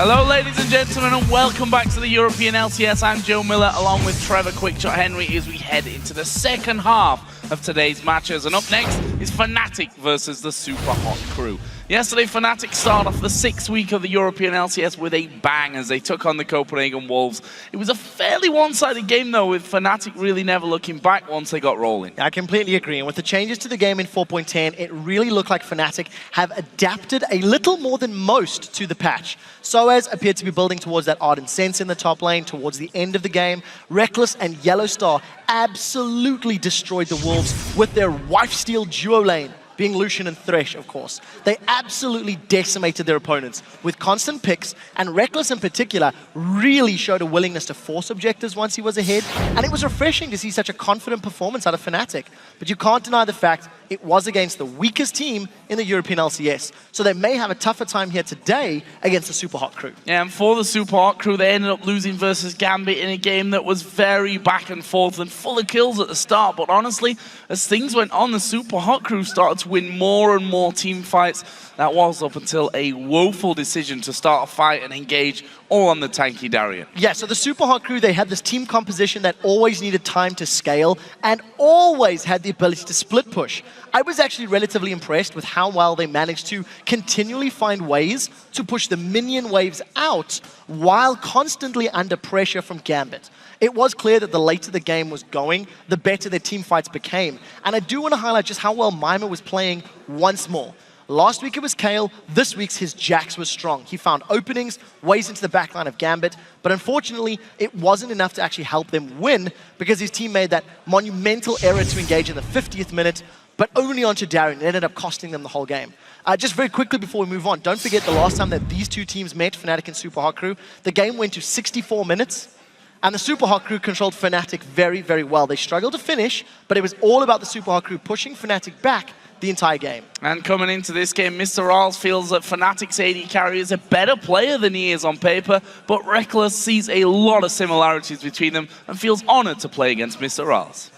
Hello, ladies and gentlemen, and welcome back to the European LCS. I'm Joe Miller, along with Trevor Quickshot Henry, as we head into the second half of today's matches. And up next is Fnatic versus the Super Hot Crew. Yesterday, Fnatic started off the 6th week of the European LCS with a bang as they took on the Copenhagen Wolves. It was a fairly one-sided game, though, with Fnatic really never looking back once they got rolling. I completely agree. And with the changes to the game in 4.10, it really looked like Fnatic have adapted a little more than most to the patch. Soaz appeared to be building towards that Ardent Sense in the top lane towards the end of the game. Reckless and Yellowstar absolutely destroyed the Wolves with their wife-steal duo lane, being Lucian and Thresh, of course. They absolutely decimated their opponents with constant picks, and Reckless in particular really showed a willingness to force objectives once he was ahead, and it was refreshing to see such a confident performance out of Fnatic. But you can't deny the fact it was against the weakest team in the European LCS, so they may have a tougher time here today against the Super Hot Crew. Yeah, and for the Super Hot Crew, they ended up losing versus Gambit in a game that was very back and forth and full of kills at the start, but honestly, as things went on, the Super Hot Crew started to win more and more team fights. That was up until a woeful decision to start a fight and engage all on the tanky Darien. Yeah, so the Super Hot Crew, they had this team composition that always needed time to scale and always had the ability to split push. I was actually relatively impressed with how well they managed to continually find ways to push the minion waves out while constantly under pressure from Gambit. It was clear that the later the game was going, the better their team fights became. And I do want to highlight just how well Mima was playing once more. Last week it was Kale, this week's his Jax was strong. He found openings, ways into the backline of Gambit, but unfortunately it wasn't enough to actually help them win because his team made that monumental error to engage in the 50th minute, but only onto Darien. It ended up costing them the whole game. Just very quickly before we move on, don't forget the last time that these two teams met, Fnatic and Super Hot Crew, the game went to 64 minutes. And the Super Hot Crew controlled Fnatic very, very well. They struggled to finish, but it was all about the Super Hot Crew pushing Fnatic back the entire game. And coming into this game, Mr. Riles feels that Fnatic's AD carry is a better player than he is on paper, but Reckless sees a lot of similarities between them and feels honored to play against Mr. Riles.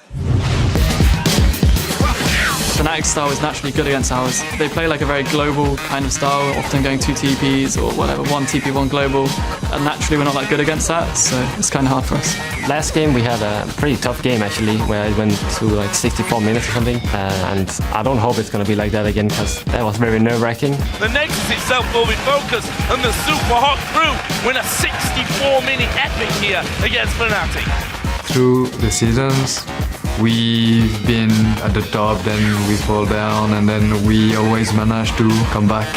Fnatic's style is naturally good against ours. They play like a very global kind of style, often going 2 TPs or whatever, 1 TP, 1 global. And naturally we're not that good against that, so it's kind of hard for us. Last game we had a pretty tough game actually, where it went to like 64 minutes or something. And I don't hope it's going to be like that again, because that was very nerve-wracking. The Nexus itself will be focused, and the Super Hot Crew win a 64-minute epic here against Fnatic. Through the seasons, we've been at the top, then we fall down, and then we always manage to come back.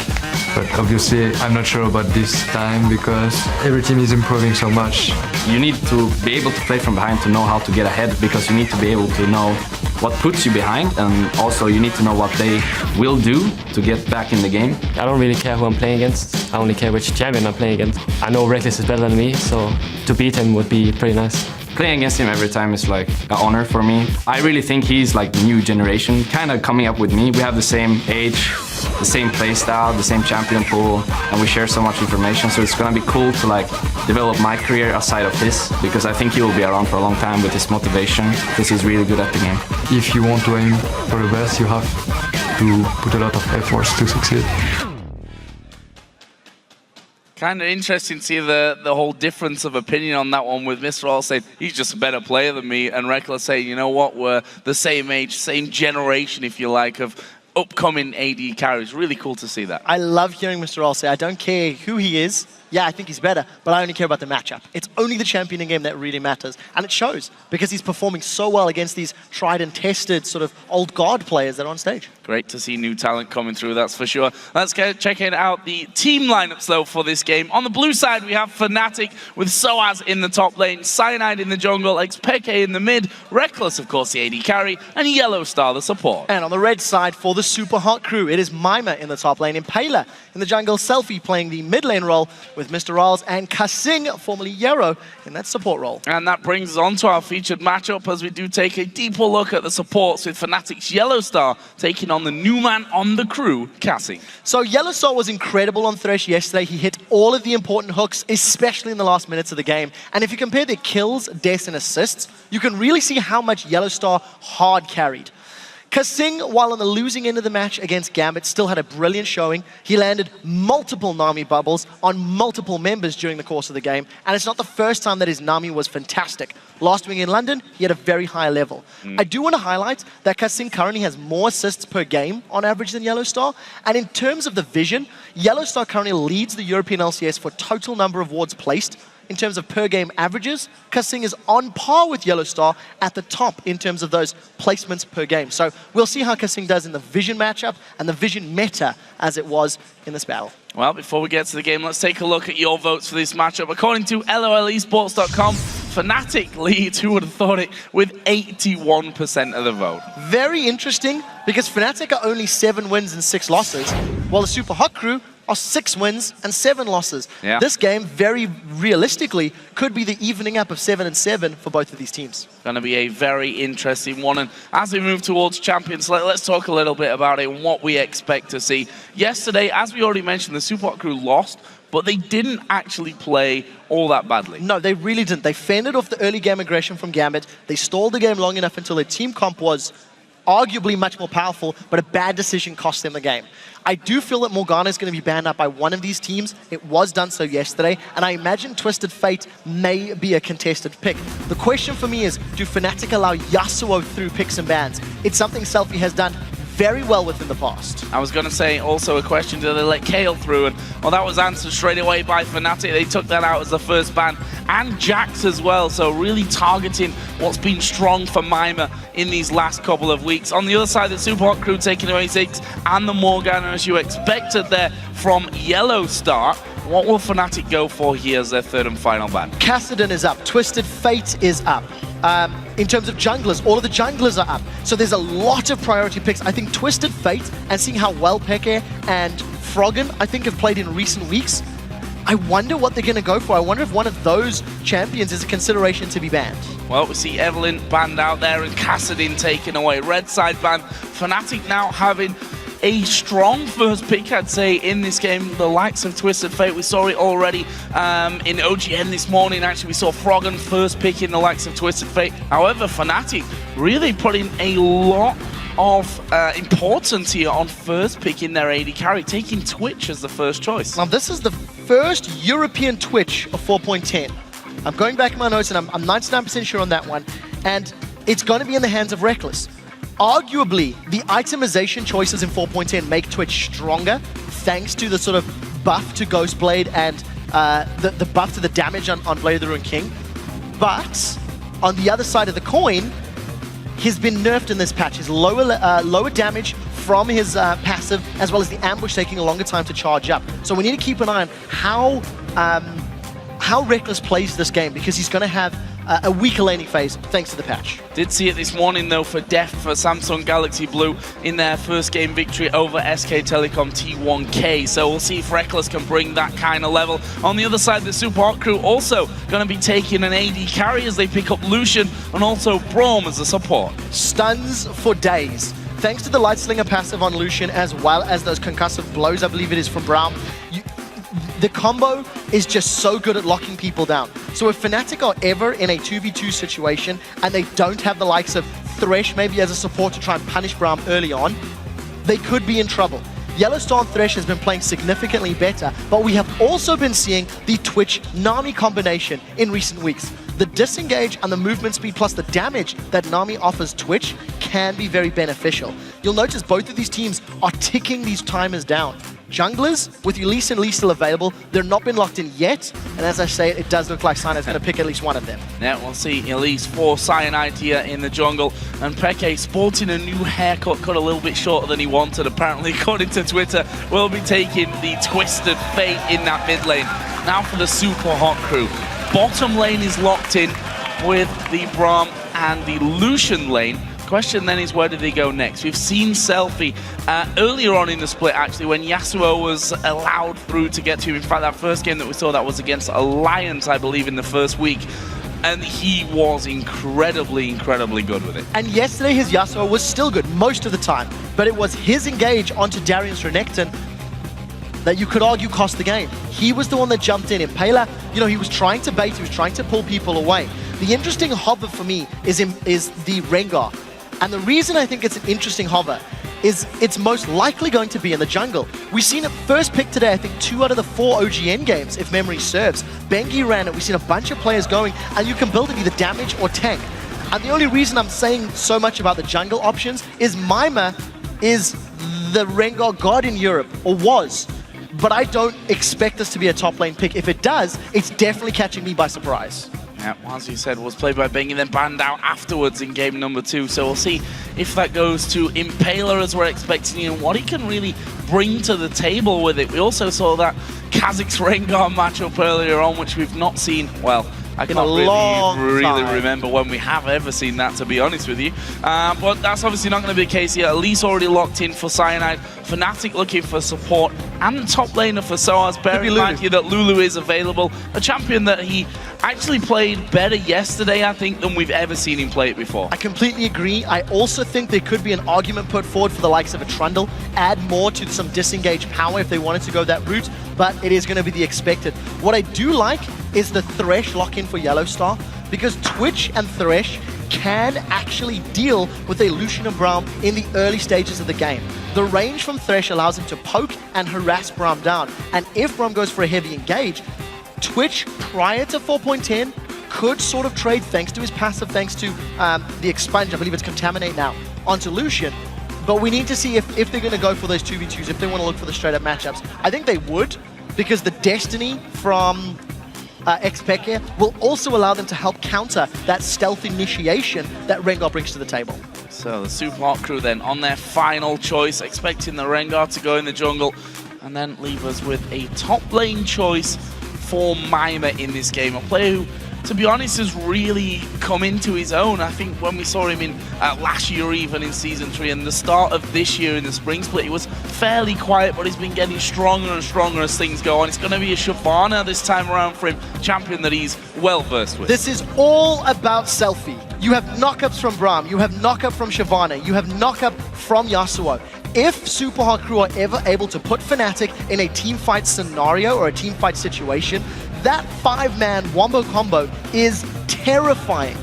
But obviously, I'm not sure about this time because every team is improving so much. You need to be able to play from behind to know how to get ahead, because you need to be able to know what puts you behind, and also you need to know what they will do to get back in the game. I don't really care who I'm playing against. I only care which champion I'm playing against. I know Reckless is better than me, so to beat him would be pretty nice. Playing against him every time is like an honor for me. I really think he's like the new generation, kind of coming up with me. We have the same age, the same play style, the same champion pool, and we share so much information, so it's gonna be cool to like develop my career aside of his, because I think he will be around for a long time with his motivation, because he's really good at the game. If you want to aim for the best, you have to put a lot of efforts to succeed. Kind of interesting to see the whole difference of opinion on that one, with Mr. Riles saying he's just a better player than me, and Reckless saying, you know what, we're the same age, same generation, if you like, of upcoming AD carries. Really cool to see that. I love hearing Mr. Riles say, I don't care who he is. Yeah, I think he's better, but I only care about the matchup. It's only the champion in game that really matters. And it shows, because he's performing so well against these tried and tested sort of old guard players that are on stage. Great to see new talent coming through, that's for sure. Let's get checking out the team lineups, though, for this game. On the blue side, we have Fnatic with Soaz in the top lane, Cyanide in the jungle, Xpeke in the mid, Reckless, of course, the AD carry, and Yellowstar, the support. And on the red side, for the Super Hot Crew, it is Mima in the top lane, Impaler in the jungle, Selfie playing the mid lane role, with Mr. Riles and Kasing, formerly Yarrow, in that support role. And that brings us on to our featured matchup, as we do take a deeper look at the supports, with Fnatic's Yellowstar taking on the new man on the crew, Cassie. So Yellowstar was incredible on Thresh yesterday. He hit all of the important hooks, especially in the last minutes of the game. And if you compare their kills, deaths, and assists, you can really see how much Yellowstar hard carried. Kasing, while on the losing end of the match against Gambit, still had a brilliant showing. He landed multiple Nami bubbles on multiple members during the course of the game, and it's not the first time that his Nami was fantastic. Last week in London, he had a very high level. I do want to highlight that Kasing currently has more assists per game on average than Yellowstar, and in terms of the vision, Yellowstar currently leads the European LCS for total number of wards placed. In terms of per game averages, Kasing is on par with Yellowstar at the top in terms of those placements per game. So we'll see how Kasing does in the Vision matchup and the Vision meta as it was in this battle. Well, before we get to the game, let's take a look at your votes for this matchup. According to LOLesports.com, Fnatic leads, who would have thought it, with 81% of the vote. Very interesting, because Fnatic are only 7 wins and 6 losses, while the Super Hot Crew are 6 wins and 7 losses. Yeah. This game, very realistically, could be the evening up of 7 and 7 for both of these teams. Going to be a very interesting one. And as we move towards Champions, let's talk a little bit about it and what we expect to see. Yesterday, as we already mentioned, the Super Hot Crew lost, but they didn't actually play all that badly. No, they really didn't. They fended off the early game aggression from Gambit. They stalled the game long enough until their team comp was arguably much more powerful, but a bad decision cost them the game. I do feel that Morgana is going to be banned out by one of these teams. It was done so yesterday, and I imagine Twisted Fate may be a contested pick. The question for me is, do Fnatic allow Yasuo through picks and bans? It's something Selfie has done very well with in the past. I was going to say also a question, do they let Kale through? And well, that was answered straight away by Fnatic. They took that out as the first ban. And Jax as well, so really targeting what's been strong for Mima in these last couple of weeks. On the other side, the Super Hot Crew taking away 6, and the Morgana, as you expected there from Yellowstar. What will Fnatic go for here as their third and final ban? Kassadin is up. Twisted Fate is up. In terms of junglers, all of the junglers are up. So there's a lot of priority picks. I think Twisted Fate, and seeing how well Peke and Froggen, I think, have played in recent weeks, I wonder what they're going to go for. I wonder if one of those champions is a consideration to be banned. Well, we see Evelyn banned out there and Kassadin taken away. Red side ban. Fnatic now having a strong first pick, I'd say, in this game. The likes of Twisted Fate, we saw it already in OGN this morning. Actually, we saw Froggen first pick in the likes of Twisted Fate. However, Fnatic really putting a lot of importance here on first picking their AD carry, taking Twitch as the first choice. Now, this is the first European Twitch of 4.10. I'm going back in my notes, and I'm 99% sure on that one. And it's going to be in the hands of Reckless. Arguably, the itemization choices in 4.10 make Twitch stronger, thanks to the sort of buff to Ghostblade and the buff to the damage on Blade of the Ruined King. But on the other side of the coin, he's been nerfed in this patch. His lower damage from his passive, as well as the ambush taking a longer time to charge up. So we need to keep an eye on how Reckless plays this game, because he's going to have a weaker laning phase thanks to the patch. Did see it this morning though for Def for Samsung Galaxy Blue in their first game victory over SK Telecom T1K. So we'll see if Reckless can bring that kind of level. On the other side, the Super Hot Crew also going to be taking an AD carry as they pick up Lucian and also Braum as a support. Stuns for days. Thanks to the Light Slinger passive on Lucian, as well as those concussive blows, I believe it is, from Braum, the combo is just so good at locking people down. So if Fnatic are ever in a 2v2 situation and they don't have the likes of Thresh maybe as a support to try and punish Braum early on, they could be in trouble. Yellowstar and Thresh has been playing significantly better, but we have also been seeing the Twitch-Nami combination in recent weeks. The disengage and the movement speed plus the damage that Nami offers Twitch can be very beneficial. You'll notice both of these teams are ticking these timers down. Junglers, with Elise and Lee still available, they're not been locked in yet, and as I say, it does look like Cyanide is going to pick at least one of them. Yeah, we'll see Elise for Cyanide here in the jungle, and Peke sporting a new haircut, cut a little bit shorter than he wanted, apparently, according to Twitter, will be taking the Twisted Fate in that mid lane. Now for the Super Hot Crew. Bottom lane is locked in with the Braum and the Lucian lane. Question then is, where do they go next? We've seen Selfie earlier on in the split, actually, when Yasuo was allowed through to get to him. In fact, that first game that we saw, that was against Alliance, I believe, in the first week. And he was incredibly, incredibly good with it. And yesterday, his Yasuo was still good most of the time. But it was his engage onto Darius Renekton that you could argue cost the game. He was the one that jumped in. Impaler, you know, he was trying to bait, he was trying to pull people away. The interesting hover for me is the Rengar. And the reason I think it's an interesting hover is it's most likely going to be in the jungle. We've seen it first pick today, I think 2 out of the 4 OGN games, if memory serves. Bengi ran it, we've seen a bunch of players going, and you can build it either damage or tank. And the only reason I'm saying so much about the jungle options is Mima is the Rengar god in Europe, or was. But I don't expect this to be a top lane pick. If it does, it's definitely catching me by surprise. Yeah, as you said, was played by Bengi, then banned out afterwards in game number 2. So we'll see if that goes to Impaler as we're expecting and what he can really bring to the table with it. We also saw that Kha'Zix Rengar matchup earlier on, which we've not seen, well, I can't really remember when we have ever seen that, to be honest with you. But that's obviously not going to be the case here. At least already locked in for Cyanide. Fnatic looking for support and top laner for Soaz. Bear in mind here that Lulu is available. A champion that he actually played better yesterday, I think, than we've ever seen him play it before. I completely agree. I also think there could be an argument put forward for the likes of a Trundle. Add more to some disengaged power if they wanted to go that route, but it is going to be the expected. What I do like is the Thresh lock-in for Yellowstar, because Twitch and Thresh can actually deal with a Lucian and Braum in the early stages of the game. The range from Thresh allows him to poke and harass Braum down, and if Braum goes for a heavy engage, Twitch prior to 4.10 could sort of trade, thanks to his passive, thanks to the expunge, I believe it's Contaminate now, onto Lucian. But we need to see if they're going to go for those 2v2s, if they want to look for the straight-up matchups. I think they would, because the Destiny from Xpeke will also allow them to help counter that stealth initiation that Rengar brings to the table. So the Super Hot crew then on their final choice, expecting the Rengar to go in the jungle, and then leave us with a top lane choice for Mima in this game. A player who, to be honest, has really come into his own. I think when we saw him in last year, even in Season 3, and the start of this year in the Spring Split, he was fairly quiet, but he's been getting stronger and stronger as things go on. It's going to be a Shyvana this time around for him, champion that he's well versed with. This is all about selfie. You have knockups from Braum, you have knockup from Shyvana, you have knockup from Yasuo. If Super Hot Crew are ever able to put Fnatic in a team fight scenario or a team fight situation, that 5-man wombo combo is terrifying.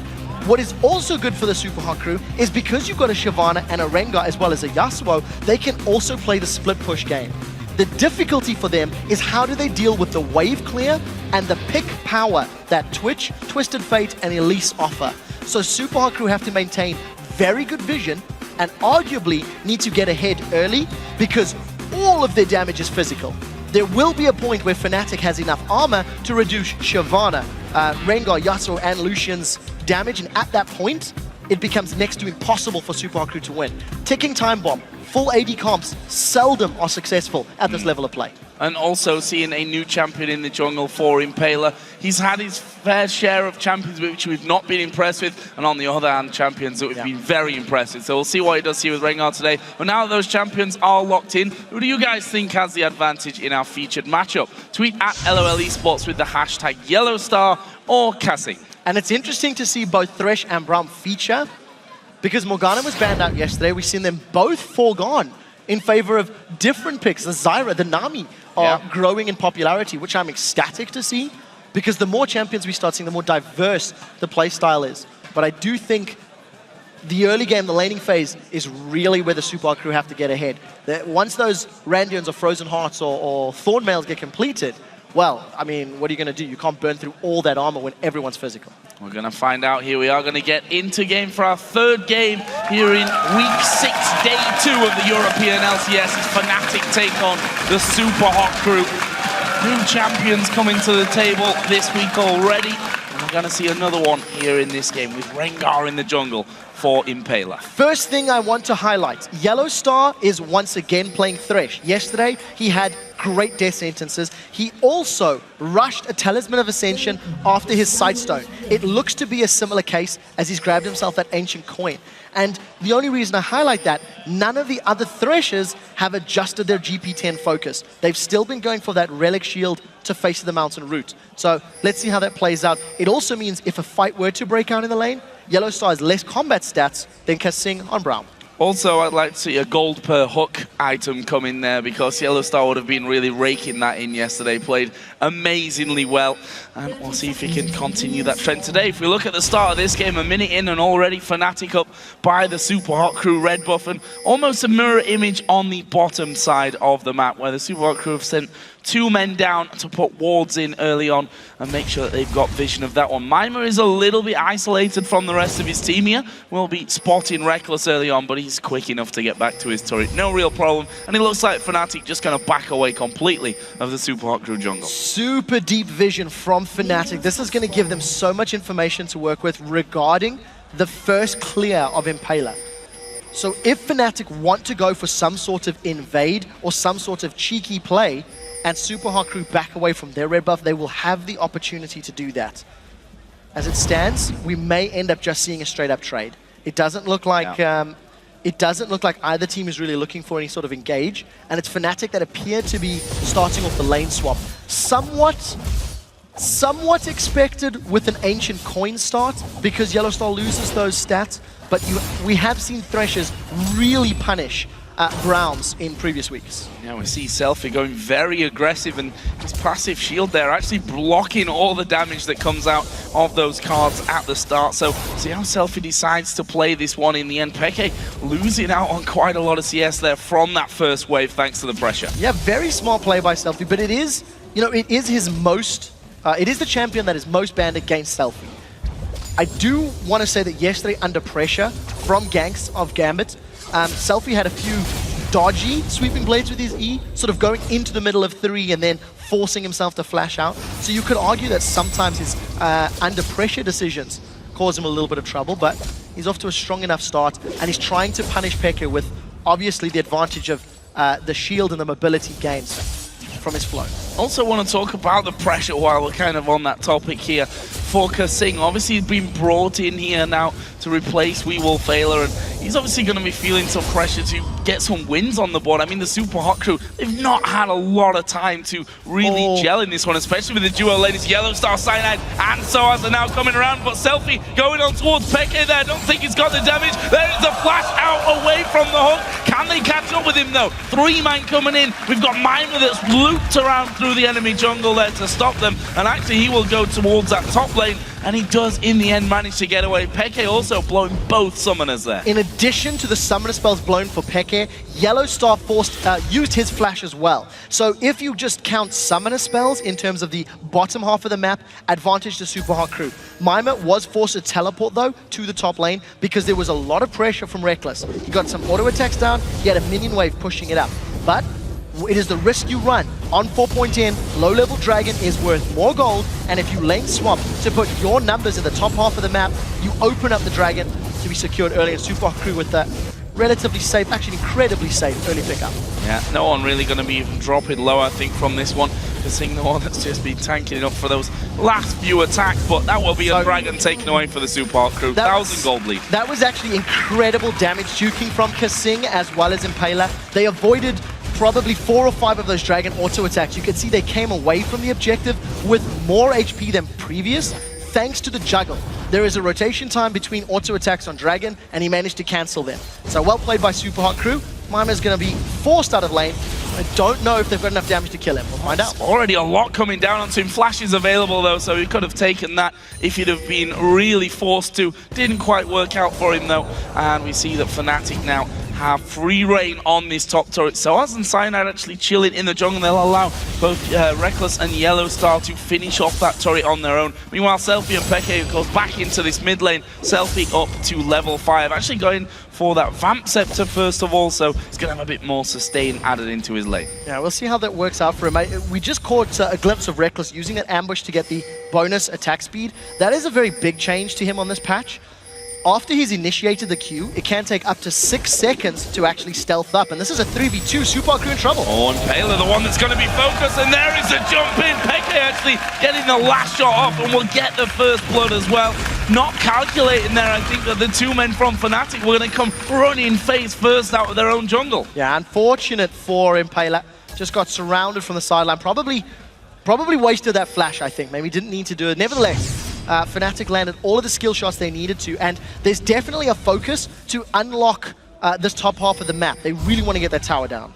What is also good for the Super Hot Crew is because you've got a Shyvana and a Rengar as well as a Yasuo, they can also play the split push game. The difficulty for them is how do they deal with the wave clear and the pick power that Twitch, Twisted Fate, and Elise offer. So Super Hot Crew have to maintain very good vision and arguably need to get ahead early because all of their damage is physical. There will be a point where Fnatic has enough armor to reduce Shyvana, Rengar, Yasuo, and Lucian's damage, and at that point, it becomes next to impossible for Super Hot Crew to win. Ticking Time Bomb, full AD comps seldom are successful at this level of play. And also seeing a new champion in the jungle for Impaler. He's had his fair share of champions which we've not been impressed with, and on the other hand, champions that we've been very impressed with. So we'll see what he does here with Rengar today. But now that those champions are locked in, who do you guys think has the advantage in our featured matchup? Tweet at LOL Esports with the hashtag Yellowstar or Kha'Zix. And it's interesting to see both Thresh and Braum feature, because Morgana was banned out yesterday. We've seen them both foregone in favor of different picks. The Zyra, the Nami are growing in popularity, which I'm ecstatic to see, because the more champions we start seeing, the more diverse the playstyle is. But I do think the early game, the laning phase, is really where the Super Hot Crew have to get ahead. Once those Randians or Frozen Hearts or Thorn Mails get completed, well, I mean, what are you going to do? You can't burn through all that armor when everyone's physical. We're going to find out here. We are going to get into game for our third game here in Week 6, Day 2 of the European LCS. It's Fnatic take on the Super Hot Crew. New champions coming to the table this week already. And we're going to see another one here in this game with Rengar in the jungle for Impaler. First thing I want to highlight, Yellowstar is once again playing Thresh. Yesterday, he had great death sentences. He also rushed a Talisman of Ascension after his Sightstone. It looks to be a similar case as he's grabbed himself that ancient coin. And the only reason I highlight that, none of the other Threshers have adjusted their GP10 focus. They've still been going for that Relic Shield to face the mountain route. So let's see how that plays out. It also means if a fight were to break out in the lane, Yellowstar has less combat stats than Kha'Zix on Braum. Also, I'd like to see a gold per hook item come in there because Yellow Star would have been really raking that in yesterday. Played amazingly well, and we'll see if he can continue that trend today. If we look at the start of this game, a minute in and already Fnatic up by the Super Hot Crew red buff, and almost a mirror image on the bottom side of the map where the Super Hot Crew have sent 2 men down to put wards in early on and make sure that they've got vision of that one. Mima is a little bit isolated from the rest of his team here. Will be spotting Reckless early on, but he's quick enough to get back to his turret. No real problem. And it looks like Fnatic just going to back away completely of the Super Hot Crew jungle. Super deep vision from Fnatic. This is going to give them so much information to work with regarding the first clear of Impaler. So if Fnatic want to go for some sort of invade or some sort of cheeky play, and Super Hot Crew back away from their red buff, they will have the opportunity to do that. As it stands, we may end up just seeing a straight-up trade. It doesn't look like either team is really looking for any sort of engage, and it's Fnatic that appear to be starting off the lane swap. Somewhat expected with an Ancient Coin start because Yellow Star loses those stats, but we have seen Threshers really punish Browns in previous weeks. Yeah, we see Selfie going very aggressive, and his passive shield there actually blocking all the damage that comes out of those cards at the start. So see how Selfie decides to play this one in the end. Peke losing out on quite a lot of CS there from that first wave thanks to the pressure. Yeah, very smart play by Selfie, but it is, it is his most, it is the champion that is most banned against Selfie. I do want to say that yesterday under pressure from ganks of Gambit, Selfie had a few dodgy sweeping blades with his E, sort of going into the middle of 3 and then forcing himself to flash out. So you could argue that sometimes his under pressure decisions cause him a little bit of trouble, but he's off to a strong enough start, and he's trying to punish Peke with obviously the advantage of the shield and the mobility gains from his flow. Also want to talk about the pressure while we're kind of on that topic here for Kasing. Obviously he's been brought in here now to replace Weewolf, and he's obviously going to be feeling some pressure to get some wins on the board. I mean, the Super Hot Crew, they've not had a lot of time to really gel in this one, especially with the duo lanes. Yellow Star, Cyanide, and Soaz are now coming around, but Selfie going on towards Peke there. I don't think he's got the damage. There is a flash out away from the hook. Can they catch up with him though? 3 man coming in. We've got Mima that's looped around through the enemy jungle there to stop them, and actually he will go towards that top lane, and he does in the end manage to get away. Peke also blowing both summoners there. In addition to the summoner spells blown for Peke, Yellow Star used his flash as well. So if you just count summoner spells in terms of the bottom half of the map, advantage to Super Hot Crew. Mima was forced to teleport though to the top lane because there was a lot of pressure from Reckless. He got some auto attacks down, he had a minion wave pushing it up. But it is the risk you run. On 4.10, low-level Dragon is worth more gold, and if you lane swap to put your numbers in the top half of the map, you open up the Dragon to be secured early, and Super Hot Crew with that relatively safe, actually incredibly safe early pickup. Yeah, no one really going to be even dropping low, I think, from this one. Seeing the one that's just been tanking it up for those last few attacks, but that will be a Dragon taken away for the Super Hot Crew. 1,000 gold lead. That was actually incredible damage juking from Kasing as well as Impaler. They avoided probably 4 or 5 of those Dragon auto attacks. You can see they came away from the objective with more HP than previous, thanks to the juggle. There is a rotation time between auto attacks on Dragon, and he managed to cancel them. So well played by Super Hot Crew. Mima's going to be forced out of lane. I don't know if they've got enough damage to kill him. We'll find out. Already a lot coming down onto him. Flash is available though, so he could have taken that if he'd have been really forced to. Didn't quite work out for him though, and we see that Fnatic now have free reign on this top turret. So as and Cyanide actually chilling in the jungle, they'll allow both Reckless and Yellow Star to finish off that turret on their own. Meanwhile, Selfie and Peke goes back into this mid lane. Selfie up to level 5, actually going for that Vamp Scepter first of all, so he's going to have a bit more sustain added into his lane. Yeah, we'll see how that works out for him. We just caught a glimpse of Reckless using that ambush to get the bonus attack speed. That is a very big change to him on this patch. After he's initiated the Q, it can take up to 6 seconds to actually stealth up, and this is a 3v2. Super Hot Crew in trouble. Oh, and Paler, the one that's going to be focused, and there is a jump in. Peke actually getting the last shot off, and will get the first blood as well. Not calculating there, I think, that the 2 men from Fnatic were going to come running face first out of their own jungle. Yeah, unfortunate for Impaler. Just got surrounded from the sideline. Probably wasted that flash, I think. Maybe didn't need to do it. Nevertheless, Fnatic landed all of the skill shots they needed to, and there's definitely a focus to unlock this top half of the map. They really want to get that tower down.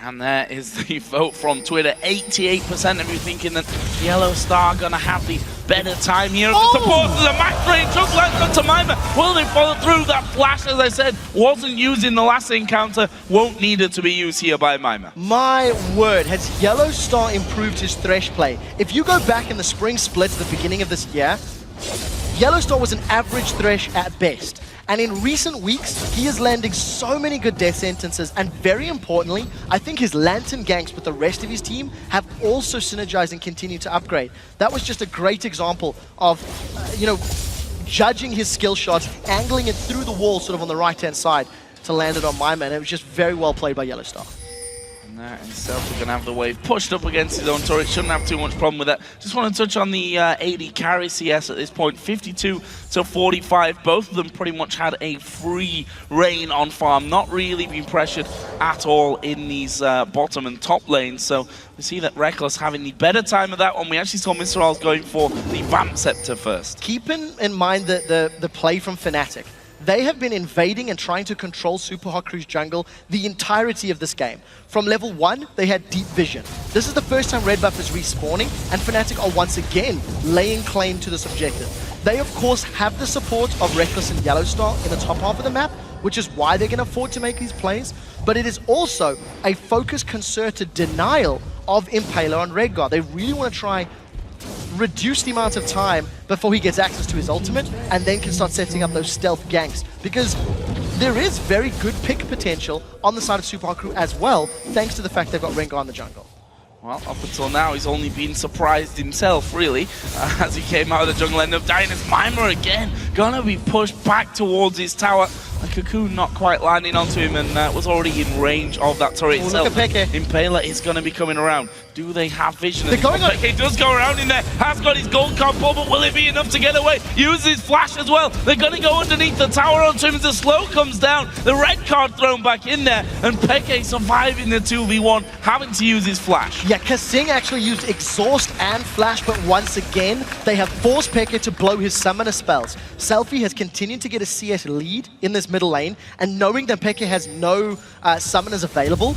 And there is the vote from Twitter. 88% of you thinking that Yellow Star gonna have the better time here. The support to the max range, just like the Jemima. Will they follow through? That flash, as I said, wasn't used in the last encounter. Won't need it to be used here by Mima. My word, has Yellow Star improved his Thresh play? If you go back in the spring splits at the beginning of this year, Yellow Star was an average Thresh at best. And in recent weeks, he is landing so many good death sentences, and very importantly, I think his Lantern ganks with the rest of his team have also synergized and continue to upgrade. That was just a great example of, judging his skill shots, angling it through the wall sort of on the right-hand side to land it on Mima, and it was just very well played by Yellow Star. And that himself is going to have the wave pushed up against his own turret. Shouldn't have too much problem with that. Just want to touch on the AD carry CS at this point. 52 to 45. Both of them pretty much had a free reign on farm. Not really being pressured at all in these bottom and top lanes. So we see that Reckless having the better time of that one. We actually saw Mr. Rals going for the Vamp Scepter first. Keeping in mind the play from Fnatic. They have been invading and trying to control Super Hot Crew's jungle the entirety of this game. From level 1, they had deep vision. This is the first time Red Buff is respawning, and Fnatic are once again laying claim to this objective. They, of course, have the support of Reckless and Yellow Star in the top half of the map, which is why they can afford to make these plays, but it is also a focused, concerted denial of Impaler on Redguard. They really want to try reduce the amount of time before he gets access to his ultimate, and then can start setting up those stealth ganks, because there is very good pick potential on the side of Super Hot Crew as well, thanks to the fact they've got Rengar in the jungle. Well, up until now, he's only been surprised himself, really, as he came out of the jungle, ended up dying. It's Mima again, gonna be pushed back towards his tower. And Cocoon not quite landing onto him, and was already in range of that turret itself. Look at Peke. Impaler is gonna be coming around. Do they have vision? They're going on. Peke does go around in there, has got his gold combo, but will it be enough to get away? Uses his flash as well. They're gonna go underneath the tower onto him as the slow comes down. The red card thrown back in there, and Peke surviving the 2v1, having to use his flash. Yeah, Kasing actually used Exhaust and Flash, but once again, they have forced Peke to blow his summoner spells. Selfie has continued to get a CS lead in this middle lane, and knowing that Peke has no summoners available,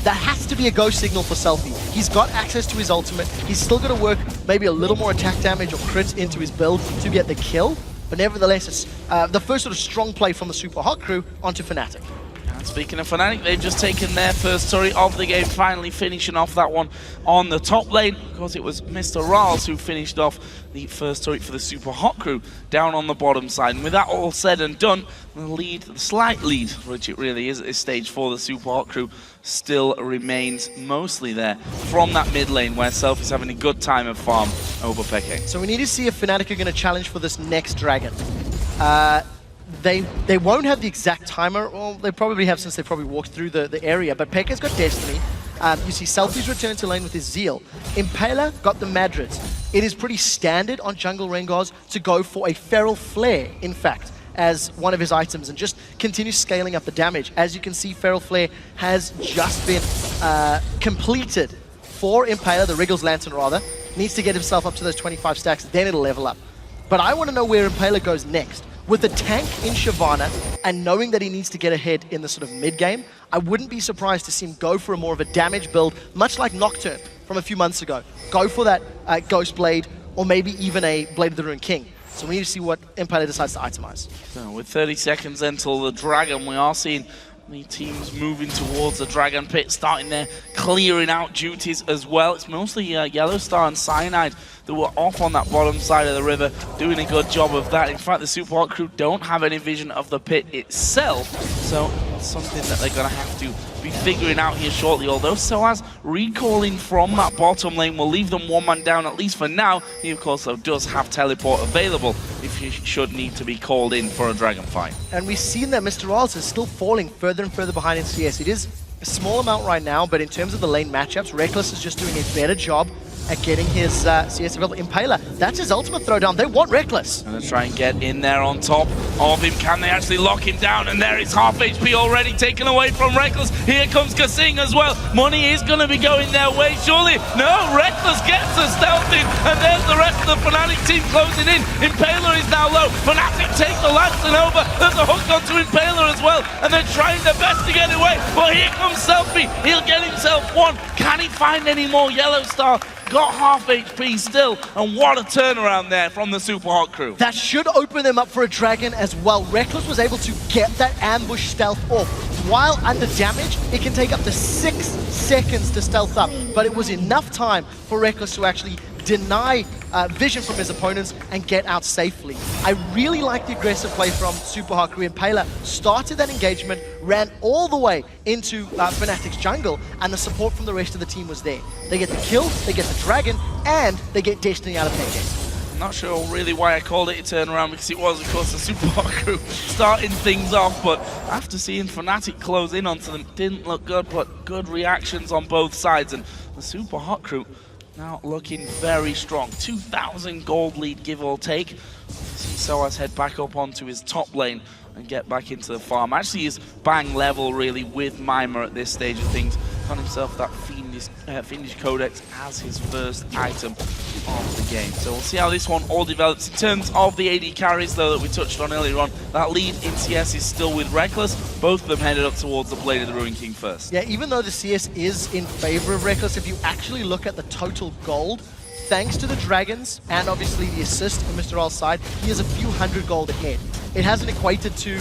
that has to be a go signal for Selfie. He's got access to his ultimate. He's still going to work maybe a little more attack damage or crits into his build to get the kill, but nevertheless, it's the first sort of strong play from the Super Hot Crew onto Fnatic. And speaking of Fnatic, they've just taken their first turret of the game, finally finishing off that one on the top lane. Of course, it was Mr. Rals who finished off the first turret for the Super Hot Crew down on the bottom side. And with that all said and done, the lead, the slight lead, which it really is at this stage for the Super Hot Crew, still remains mostly there from that mid lane where Self is having a good time of farm over Peke. So we need to see if Fnatic are going to challenge for this next dragon. They won't have the exact timer, or they probably have since they probably walked through the area, but Peke's got Destiny. You see Selfie's return to lane with his Zeal. Impaler got the Madrids. It is pretty standard on jungle Rengars to go for a Feral Flare, in fact, as one of his items, and just continue scaling up the damage. As you can see, Feral Flare has just been completed for Impaler, the Wriggles Lantern rather. Needs to get himself up to those 25 stacks, then it'll level up. But I want to know where Impaler goes next. With the tank in Shyvana, and knowing that he needs to get ahead in the sort of mid-game, I wouldn't be surprised to see him go for a more of a damage build, much like Nocturne from a few months ago. Go for that Ghost Blade, or maybe even a Blade of the Ruined King. So we need to see what Impaler decides to itemize. So with 30 seconds until the Dragon, we are seeing the teams moving towards the Dragon Pit, starting there, clearing out duties as well. It's mostly Yellow Star and Cyanide that were off on that bottom side of the river, doing a good job of that. In fact, the Super Hot Crew don't have any vision of the pit itself, so it's something that they're going to have to be figuring out here shortly. Although Soaz recalling from that bottom lane will leave them one man down, at least for now. He, of course, though, does have teleport available if he should need to be called in for a dragon fight. And we've seen that Mr. Rals is still falling further and further behind in CS. It is a small amount right now, but in terms of the lane matchups, Reckless is just doing a better job at getting his CS available. Impaler, that's his ultimate throwdown. They want Reckless. Gonna try and get in there on top of him. Can they actually lock him down? And there is half HP already taken away from Reckless. Here comes Kasing as well. Money is gonna be going their way, surely. No, Reckless gets a stealth in, and there's the rest of the Fnatic team closing in. Impaler is now low. Fnatic take the Lancing over. There's a hook onto Impaler as well, and they're trying their best to get away. But here comes Selfie. He'll get himself one. Can he find any more Yellow Star? Got half HP still, and what a turnaround there from the Super Hot crew. That should open them up for a Dragon as well. Reckless was able to get that ambush stealth off. While under damage, it can take up to 6 seconds to stealth up, but it was enough time for Reckless to actually deny vision from his opponents and get out safely. I really like the aggressive play from Super Hot crew. Impaler started that engagement, ran all the way into Fnatic's jungle, and the support from the rest of the team was there. They get the kill, they get the Dragon, and they get Destiny out of PK. Not sure really why I called it a turnaround, because it was, of course, the Super Hot crew starting things off, but after seeing Fnatic close in onto them, didn't look good, but good reactions on both sides, and the Super Hot crew now looking very strong. 2,000 gold lead, give or take. See Soaz head back up onto his top lane and get back into the farm. Actually is bang level really with Mimer at this stage of things. Got himself that Fiendish Codex as his first item of the game. So we'll see how this one all develops. In terms of the AD carries though that we touched on earlier on, that lead in CS is still with Reckless. Both of them headed up towards the Blade of the Ruined King first. Yeah, even though the CS is in favor of Reckless, if you actually look at the total gold, thanks to the Dragons and obviously the assist on Mr. R's side, he is a few hundred gold ahead. It hasn't equated to,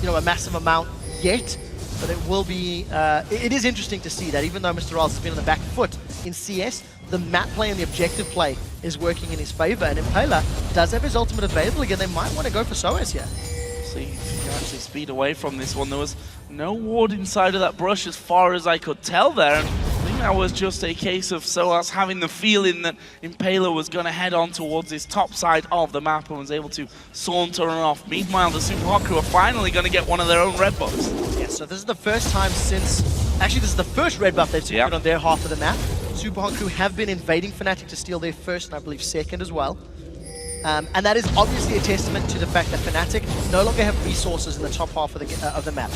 a massive amount yet, but it will be, it is interesting to see that even though Mr. R's has been on the back foot in CS, the map play and the objective play is working in his favor, and Impaler does have his ultimate available again. They might want to go for Soaz here. See if he can actually speed away from this one. There was no ward inside of that brush as far as I could tell there. And I think that was just a case of Soaz having the feeling that Impaler was going to head on towards his top side of the map and was able to saunter off. Meanwhile, the Super Hot crew are finally going to get one of their own red buffs. Yeah, so this is the first time since... Actually, this is the first red buff they've secured on their half of the map. Super Hot crew have been invading Fnatic to steal their first and I believe second as well. And that is obviously a testament to the fact that Fnatic no longer have resources in the top half of the map.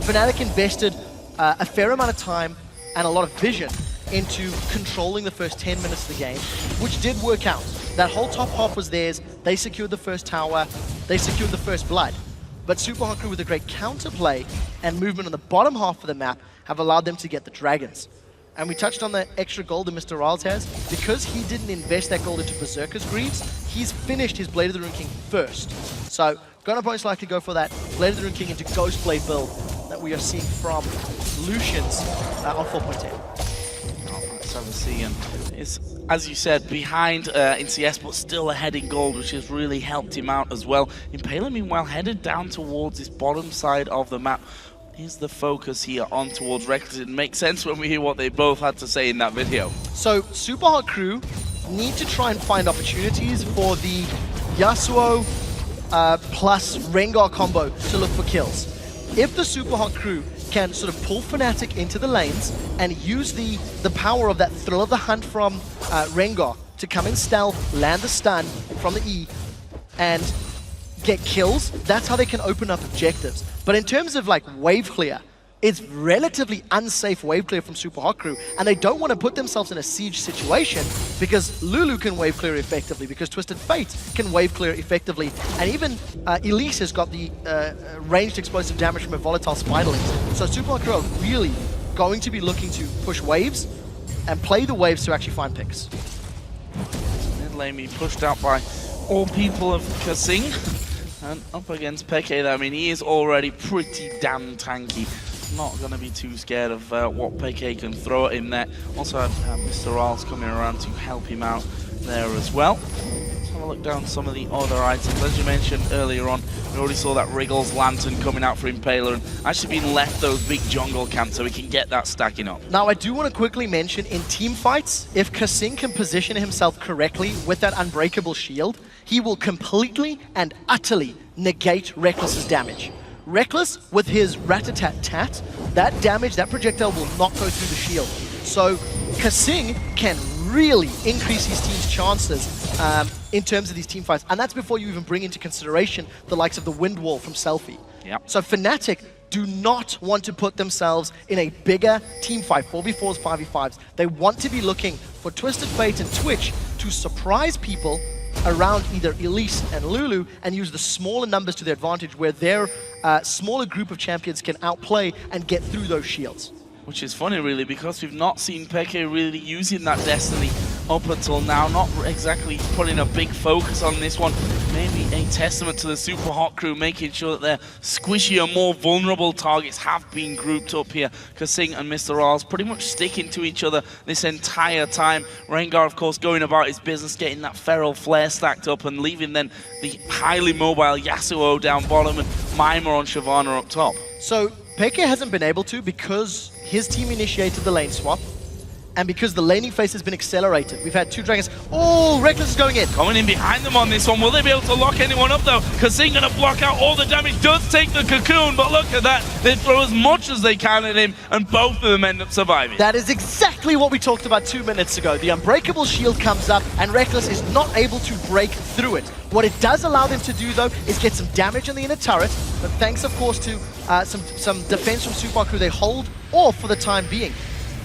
Fnatic invested a fair amount of time and a lot of vision into controlling the first 10 minutes of the game, which did work out. That whole top half was theirs. They secured the first tower. They secured the first blood. But Super Hot crew with a great counterplay and movement on the bottom half of the map have allowed them to get the Dragons. And we touched on the extra gold that Mr. Riles has. Because he didn't invest that gold into Berserker's Greaves, he's finished his Blade of the Ruined King first. So, gonna most likely go for that Blade of the Ruined King into Ghost Blade build that we are seeing from Lucian's on 4.10. Let's have a see. And it's, as you said, behind in CS, but still ahead in gold, which has really helped him out as well. Impaler, meanwhile, headed down towards his bottom side of the map. Is the focus here on towards Reckless. It makes sense when we hear what they both had to say in that video. So, Super Hot crew need to try and find opportunities for the Yasuo plus Rengar combo to look for kills. If the Super Hot crew can sort of pull Fnatic into the lanes and use the power of that Thrill of the Hunt from Rengar to come in stealth, land the stun from the E, and get kills, that's how they can open up objectives. But in terms of like wave clear, it's relatively unsafe wave clear from Super Hot crew, and they don't want to put themselves in a siege situation because Lulu can wave clear effectively, because Twisted Fate can wave clear effectively, and even Elise has got the ranged explosive damage from a volatile Spiderlings. So Super Hot crew are really going to be looking to push waves and play the waves to actually find picks. Mid lane being pushed out by all people of Kasing. And up against Peke there, I mean, he is already pretty damn tanky. Not going to be too scared of what Peke can throw at him there. Also, Mr. Riles coming around to help him out there as well. Let's have a look down some of the other items. As you mentioned earlier on, we already saw that Wriggle's Lantern coming out for Impaler and actually being left those big jungle camps so we can get that stacking up. Now, I do want to quickly mention, in team fights, if Kasing can position himself correctly with that Unbreakable Shield, he will completely and utterly negate Reckless's damage. Reckless, with his Rat-a-tat-tat, that damage, that projectile will not go through the shield. So Kasing can really increase his team's chances in terms of these team fights. And that's before you even bring into consideration the likes of the wind wall from Selfie. Yep. So Fnatic do not want to put themselves in a bigger team fight, 4v4s, 5v5s. They want to be looking for Twisted Fate and Twitch to surprise people around either Elise and Lulu and use the smaller numbers to their advantage, where their smaller group of champions can outplay and get through those shields. Which is funny, really, because we've not seen Peke really using that Destiny up until now. Not exactly putting a big focus on this one. Maybe a testament to the Super Hot crew, making sure that their squishier, more vulnerable targets have been grouped up here. Kasing and Mr. Rals pretty much sticking to each other this entire time. Rengar, of course, going about his business, getting that Feral Flare stacked up and leaving then the highly mobile Yasuo down bottom and Mima on Shyvana up top. So Peke hasn't been able to because his team initiated the lane swap, and because the laning phase has been accelerated. We've had two dragons. Oh, Reckless is going in. Coming in behind them on this one. Will they be able to lock anyone up, though? Kasing going to block out all the damage. Does take the cocoon, but look at that. They throw as much as they can at him, and both of them end up surviving. That is exactly what we talked about 2 minutes ago. The Unbreakable Shield comes up, and Reckless is not able to break through it. What it does allow them to do, though, is get some damage on the inner turret, but thanks, of course, to some defense from Super Crew, they hold off for the time being.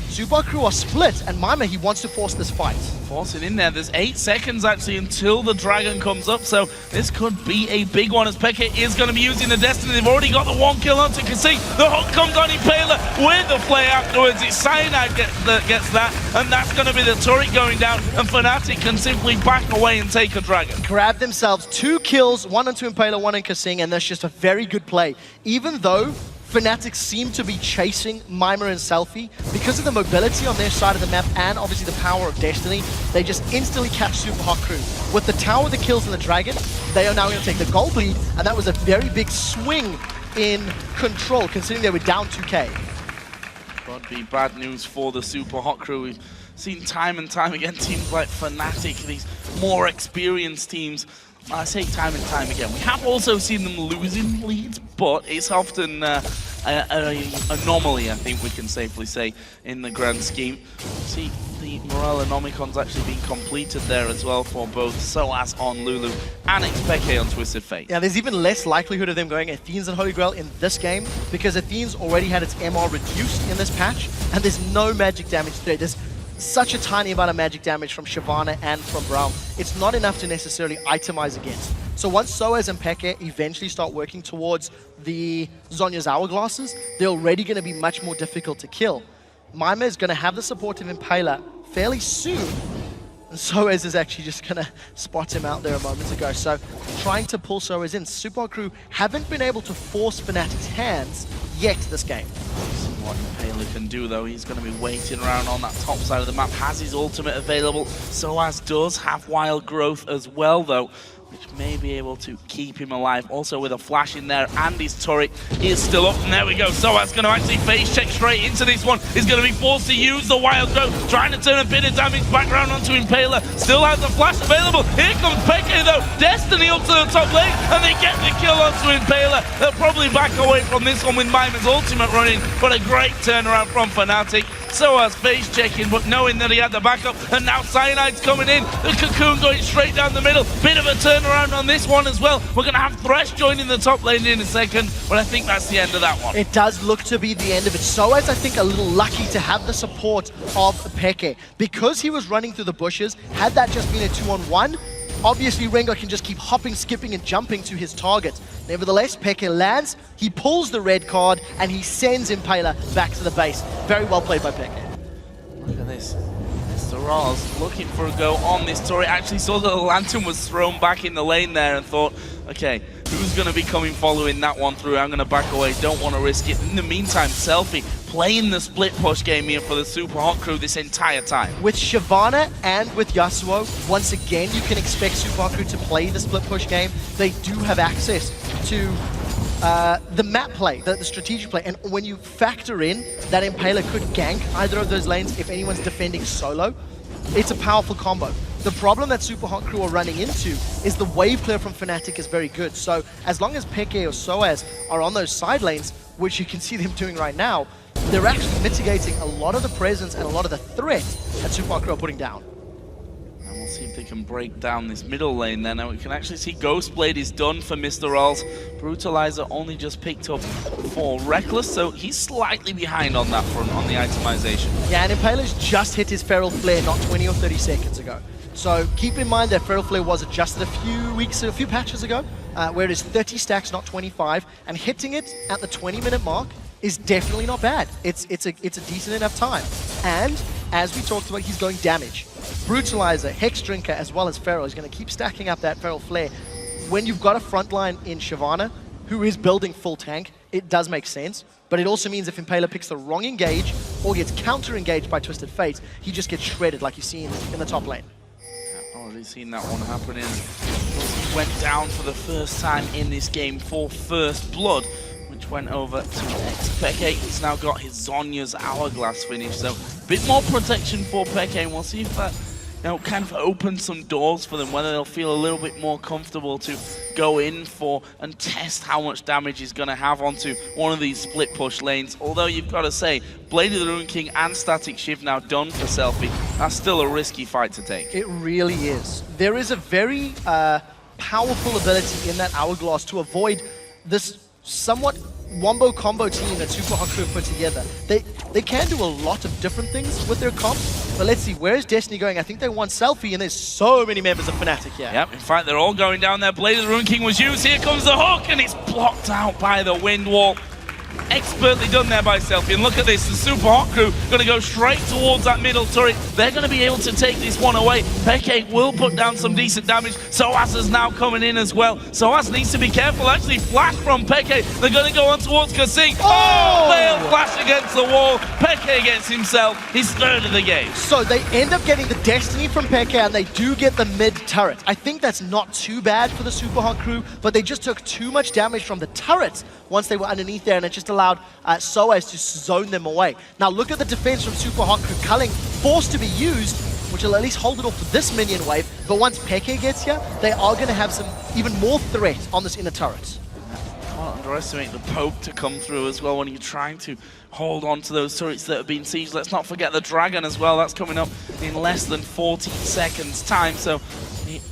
Super Crew are split, and Mima, he wants to force this fight. Force it in there. There's 8 seconds, actually, until the dragon comes up, so this could be a big one, as Peke is going to be using the Destiny. They've already got the 1 kill onto Kasing. The hook comes on Impaler with the play afterwards. It's Cyanide that gets that, and that's going to be the turret going down, and Fnatic can simply back away and take a dragon. Grab themselves 2 kills, 1 onto Impaler, 1 on Kasing, and that's just a very good play. Even though Fnatic seem to be chasing Mima and Selfie, because of the mobility on their side of the map and obviously the power of Destiny, they just instantly catch Super Hot Crew. With the tower, the kills, and the dragon, they are now going to take the gold lead, and that was a very big swing in control, considering they were down 2k. Could be bad news for the Super Hot crew. We've seen time and time again teams like Fnatic, these more experienced teams. I say time and time again. We have also seen them losing leads, but it's often an anomaly, I think we can safely say, in the grand scheme. See, the Morale Anomicon's actually been completed there as well for both Solas on Lulu and Peke on Twisted Fate. Yeah, there's even less likelihood of them going Athenes and Holy Grail in this game, because Athenes already had its MR reduced in this patch, and there's no magic damage there. There's such a tiny amount of magic damage from Shyvana and from Braum. It's not enough to necessarily itemize against. So once Soaz and Peke eventually start working towards the Zhonya's Hourglasses, they're already going to be much more difficult to kill. Mima is going to have the support of Impaler fairly soon, and Soaz is actually just going to spot him out there a moment ago. So trying to pull Soaz in. Super Crew haven't been able to force Fnatic's hands yet this game. What Impaler can do, though, he's going to be waiting around on that top side of the map, has his ultimate available. Soaz does have wild growth as well, though, which may be able to keep him alive. Also with a flash in there, and his turret is still up. And there we go. Soaz going to actually phase check straight into this one. He's going to be forced to use the wild growth, trying to turn a bit of damage back around onto Impaler. Still has the flash available. Here comes Peke, though. Destiny up to the top lane, and they get the kill onto Impaler. They'll probably back away from this one with Mima's ultimate running, but a great turnaround from Fnatic. Soaz face checking, but knowing that he had the backup, and now Cyanide's coming in. The cocoon going straight down the middle. Bit of a turnaround on this one as well. We're going to have Thresh joining the top lane in a second, but I think that's the end of that one. It does look to be the end of it. Soaz, I think, a little lucky to have the support of Peke. Because he was running through the bushes, had that just been a 2-on-1, obviously Rengar can just keep hopping, skipping, and jumping to his target. Nevertheless, Peke lands, he pulls the red card, and he sends Impaler back to the base. Very well played by Peke. Look at this. Mr. Ross looking for a go on this turret. Actually saw that the lantern was thrown back in the lane there and thought, okay, who's going to be coming following that one through? I'm going to back away, don't want to risk it. In the meantime, Selfie playing the split push game here for the Super Hot crew this entire time. With Shyvana and with Yasuo, once again, you can expect Super Hot crew to play the split push game. They do have access to the map play, the strategic play, and when you factor in that Impaler could gank either of those lanes if anyone's defending solo, it's a powerful combo. The problem that Super Hot crew are running into is the wave clear from Fnatic is very good. So as long as Peke or Soaz are on those side lanes, which you can see them doing right now, they're actually mitigating a lot of the presence and a lot of the threat that Super Hot crew are putting down. See if they can break down this middle lane then. Now we can actually see Ghostblade is done for Mr. Rolls. Brutalizer only just picked up for Reckless, so he's slightly behind on that front on the itemization. Yeah, and Impaler's just hit his Feral Flare not 20 or 30 seconds ago. So keep in mind that Feral Flare was adjusted a few patches ago, where it is 30 stacks, not 25, and hitting it at the 20-minute mark is definitely not bad. It's a decent enough time. And as we talked about, he's going damage. Brutalizer, Hex Drinker, as well as Feral is going to keep stacking up that Feral Flare. When you've got a frontline in Shyvana, who is building full tank, it does make sense. But it also means if Impaler picks the wrong engage or gets counter-engaged by Twisted Fates, he just gets shredded like you've seen in the top lane. Already seen that one happening. He went down for the first time in this game for First Blood, which went over to Peke. He's now got his Zhonya's Hourglass finish, so a bit more protection for Peke, and we'll see if that kind of opens some doors for them, whether they'll feel a little bit more comfortable to go in for and test how much damage he's going to have onto one of these split push lanes. Although you've got to say, Blade of the Ruin King and Static Shiv now done for Selfie. That's still a risky fight to take. It really is. There is a very powerful ability in that Hourglass to avoid this somewhat wombo combo team that Super Hot Crew put together. They can do a lot of different things with their comp, but let's see, where is Destiny going? I think they want Selfie, and there's so many members of Fnatic here. Yep, in fact, they're all going down there. Blade of the Ruin King was used. Here comes the hook, and it's blocked out by the wind wall. Expertly done there by Selfie, and look at this, the Super Hot Crew going to go straight towards that middle turret. They're going to be able to take this one away. Peke will put down some decent damage. Soaz is now coming in as well. Soaz needs to be careful. Actually, flash from Peke. They're going to go on towards Kasing. Oh! They'll flash against the wall. Peke gets himself his third of the game. So they end up getting the Destiny from Peke, and they do get the mid turret. I think that's not too bad for the Super Hot Crew, but they just took too much damage from the turrets once they were underneath there, and it just allowed Soaz to zone them away. Now look at the defense from Super Hot Crew. Culling forced to be used, which will at least hold it off for this minion wave, but once Peke gets here, they are going to have some even more threat on this inner turret. Can't underestimate the poke to come through as well when you're trying to hold on to those turrets that have been sieged. Let's not forget the Dragon as well. That's coming up in less than 14 seconds time, so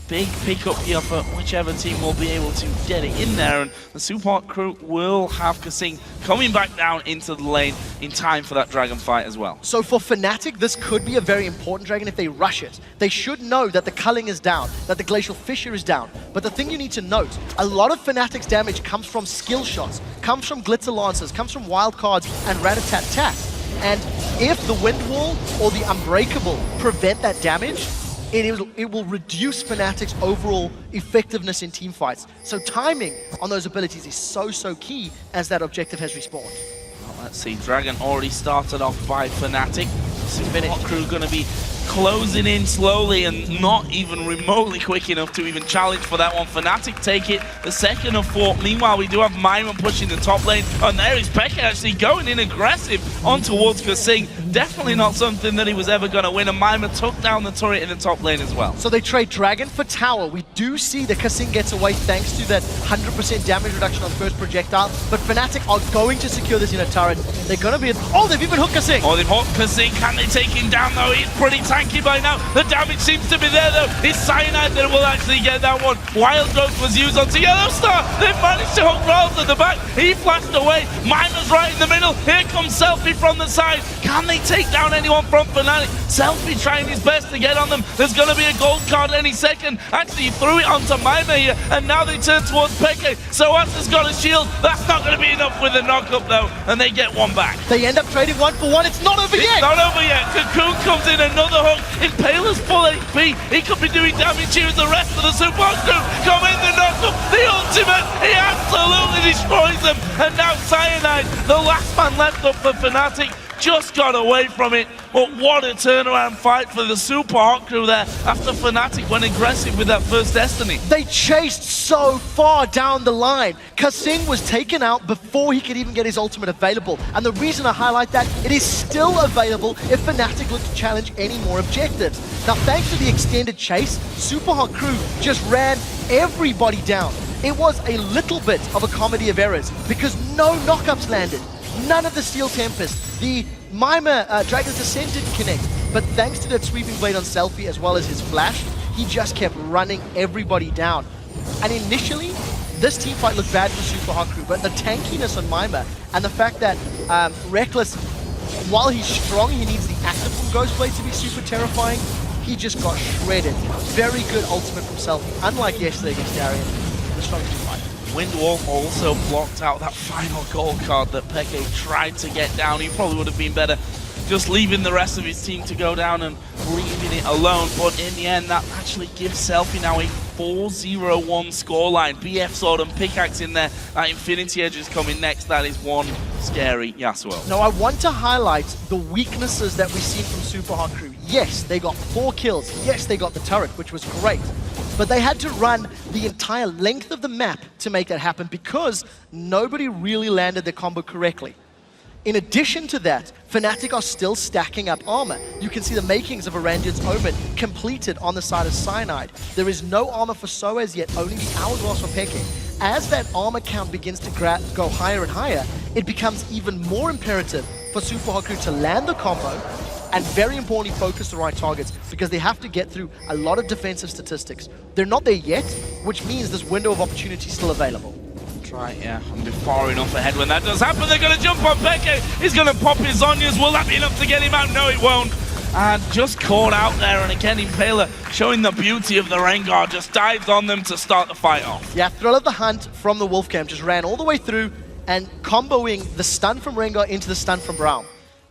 big pickup here for whichever team will be able to get it in there, and the Super Hot Crew will have Kasing coming back down into the lane in time for that Dragon fight as well. So for Fnatic, this could be a very important Dragon if they rush it. They should know that the Culling is down, that the Glacial Fissure is down. But the thing you need to note, a lot of Fnatic's damage comes from skill shots, comes from Glitzer Lancers, comes from Wild Cards and Rat-a-tat-tat. And if the Wind Wall or the Unbreakable prevent that damage, it will reduce Fnatic's overall effectiveness in team fights. So timing on those abilities is so key as that objective has respawned. Well, let's see, Dragon already started off by Fnatic. Super Hot Crew going to be closing in slowly and not even remotely quick enough to even challenge for that one. Fnatic take it, the second of 4. Meanwhile, we do have Maiman pushing the top lane, and there is Peke actually going in aggressive on towards Kasing. Definitely not something that he was ever going to win, and Maiman took down the turret in the top lane as well. So they trade Dragon for Tower. We do see that Kasing gets away thanks to that 100% damage reduction on first projectile, but Fnatic are going to secure this inner turret. They're going to be... Oh, they've even hooked Kasing! Oh, they've hooked Kasing. Can they take him down, though? He's pretty tanky by now. The damage seems to be there, though. It's Cyanide that will actually get that one. Wild Growth was used onto Yellow Star. They've managed to hook Rolls at the back. He flashed away. Miner's right in the middle. Here comes Selfie from the side. Can they take down anyone from Fnatic? Selfie trying his best to get on them. There's going to be a gold card any second. Actually, he threw it onto Maiman here, and now they turn towards Peke. Soaz has got a shield. That's not going to be enough with the knock-up, though, and they get one back. They end up trading 1 for 1. It's not over yet! It's not over yet. Cocoon comes in, another hook. Impaler's full HP. He could be doing damage here as the rest of the Super Hot Crew come in the knock-up. The ultimate, he absolutely destroys them. And now Cyanide, the last man left up for Fnatic, just got away from it. But what a turnaround fight for the Super Hot Crew there after Fnatic went aggressive with that first Destiny. They chased so far down the line. Kasing was taken out before he could even get his ultimate available. And the reason I highlight that, it is still available if Fnatic look to challenge any more objectives. Now, thanks to the extended chase, Super Hot Crew just ran everybody down. It was a little bit of a comedy of errors because no knockups landed. None of the Steel Tempest, the Maiman Dragon's Descent didn't connect, but thanks to that sweeping blade on Selfie as well as his flash, he just kept running everybody down. And initially, this team fight looked bad for Super Hot Crew, but the tankiness on Mima and the fact that Reckless, while he's strong, he needs the active from Ghostblade to be super terrifying. He just got shredded. Very good ultimate from Selfie, unlike yesterday against Darian, the strongest fight. Windwall also blocked out that final goal card that Peke tried to get down. He probably would have been better just leaving the rest of his team to go down and leaving it alone. But in the end, that actually gives Selfie now a 4-0-1 scoreline. BF Sword and Pickaxe in there. That Infinity Edge is coming next. That is one scary Yasuo. Now, I want to highlight the weaknesses that we've seen from Super Hot Crew. Yes, they got 4 kills. Yes, they got the turret, which was great. But they had to run the entire length of the map to make that happen because nobody really landed their combo correctly. In addition to that, Fnatic are still stacking up armor. You can see the makings of Arandian's Omen completed on the side of Cyanide. There is no armor for Soaz yet, only the Hourglass for Peke. As that armor count begins to go higher and higher, it becomes even more imperative for Super Hot Crew to land the combo and, very importantly, focus the right targets because they have to get through a lot of defensive statistics. They're not there yet, which means this window of opportunity is still available. Right, yeah, and be far enough ahead when that does happen. They're going to jump on Peke. He's going to pop his Zhonya's. Will that be enough to get him out? No, it won't. And just caught out there, and again, Impaler showing the beauty of the Rengar, just dives on them to start the fight off. Yeah, Thrill of the Hunt from the Wolfcam just ran all the way through and comboing the stun from Rengar into the stun from Braum.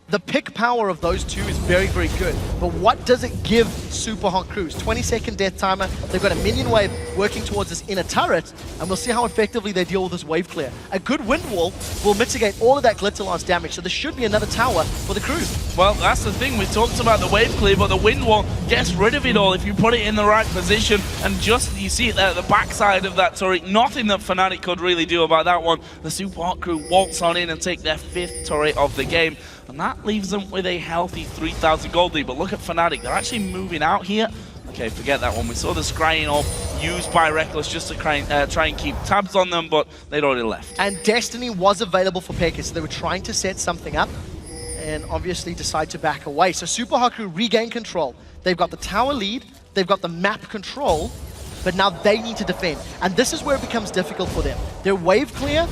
The pick power of those two is very, very good. But what does it give Super Hot Crews? 20-second death timer. They've got a minion wave working towards this inner turret, and we'll see how effectively they deal with this wave clear. A good wind wall will mitigate all of that glitter lance damage, so there should be another tower for the crews. Well, that's the thing. We talked about the wave clear, but the wind wall gets rid of it all if you put it in the right position. And just, you see it there at the backside of that turret. Nothing that Fnatic could really do about that one. The Super Hot Crew waltz on in and take their 5th turret of the game. And that leaves them with a healthy 3,000 gold lead. But look at Fnatic, they're actually moving out here. Okay, forget that one. We saw the scrying orb used by Reckless just to try and keep tabs on them, but they'd already left. And Destiny was available for Peke, so they were trying to set something up and obviously decide to back away. So Super Hot Crew regain control. They've got the tower lead, they've got the map control, but now they need to defend. And this is where it becomes difficult for them. Their wave clear